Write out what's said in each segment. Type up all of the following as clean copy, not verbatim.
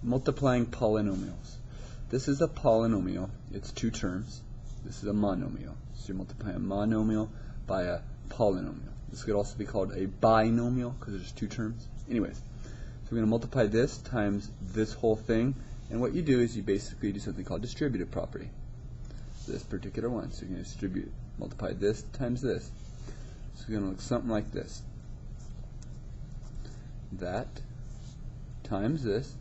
Multiplying polynomials. This is a polynomial. It's two terms. This is a monomial. So you're multiplying a monomial by a polynomial. This could also be called a binomial because there's two terms. Anyways, so we're going to multiply this times this whole thing. And what you do is you basically do something called distributive property. This particular one. So you're going to distribute, multiply this times this. So it's going to look something like this. That times this.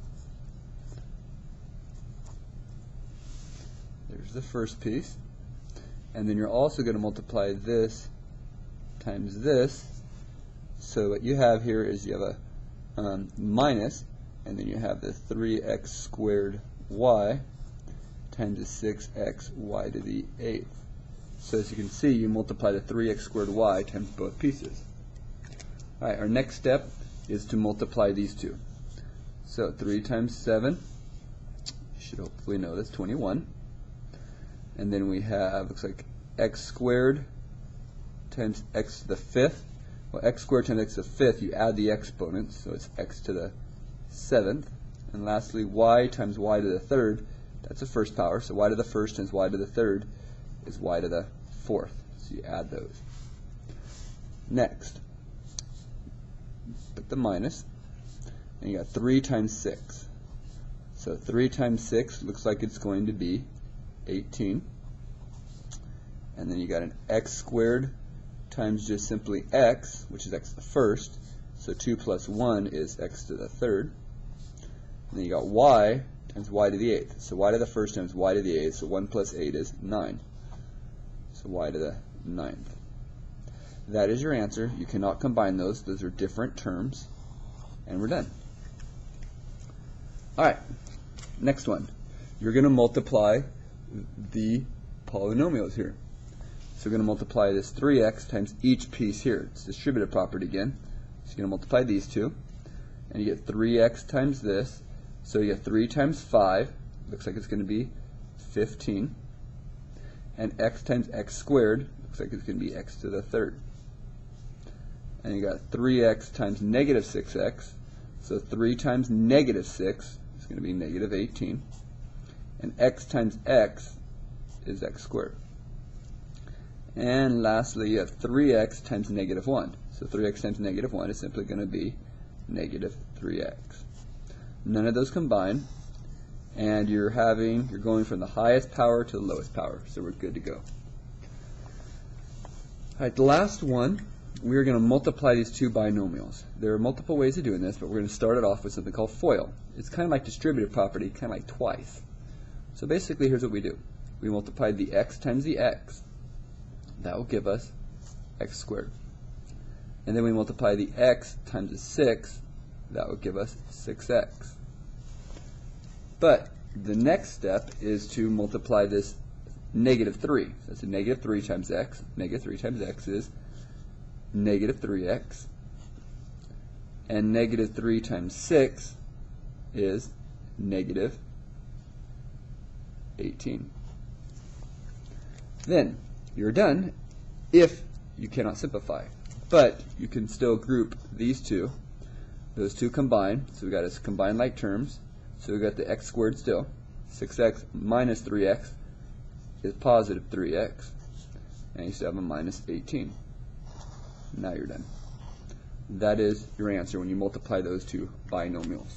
There's the first piece. And then you're also going to multiply this times this. So what you have here is you have a minus, and then you have the 3x squared y times the 6x y to the 8th. So as you can see, you multiply the 3x squared y times both pieces. Alright, our next step is to multiply these two. So 3 times 7, you should hopefully know this, 21. And then we have, looks like x squared times x to the 5th. Well, x squared times x to the 5th, you add the exponents, so it's x to the 7th. And lastly, y times y to the 3rd, that's the first power, so y to the 1st times y to the 3rd is y to the 4th. So you add those. Next, put the minus, and you got 3 times 6. So 3 times 6 looks like it's going to be 18. And then you got an x squared times just simply x, which is x to the 1st. So 2 plus 1 is x to the 3rd. And then you got y times y to the 8th. So y to the 1st times y to the 8th. So 1 plus 8 is 9. So y to the 9th. That is your answer. You cannot combine those. Those are different terms. And we're done. Alright, next one. You're going to multiply the polynomials here. So we're going to multiply this 3x times each piece here. It's distributive property again. So you're going to multiply these two. And you get 3x times this. So you get 3 times 5. Looks like it's going to be 15. And x times x squared. Looks like it's going to be x to the 3rd. And you got 3x times negative 6x. So 3 times negative 6 is going to be negative 18. And x times x is x squared. And lastly, you have 3x times negative 1. So 3x times negative 1 is simply going to be negative 3x. None of those combine, and you're going from the highest power to the lowest power. So we're good to go. Alright, the last one, we're going to multiply these two binomials. There are multiple ways of doing this, but we're going to start it off with something called FOIL. It's kind of like distributive property, kind of like twice. So basically, here's what we do. We multiply the x times the x. That will give us x squared. And then we multiply the x times the 6. That will give us 6x. But the next step is to multiply this negative 3. So that's a negative 3 times x. Negative 3 times x is negative 3x. And negative 3 times 6 is negative 18. Then you're done if you cannot simplify. But you can still group these two. Those two combine. So we got as combined like terms. So we got the x squared still. 6x minus 3x is positive 3x. And you still have a minus 18. Now you're done. That is your answer when you multiply those two binomials.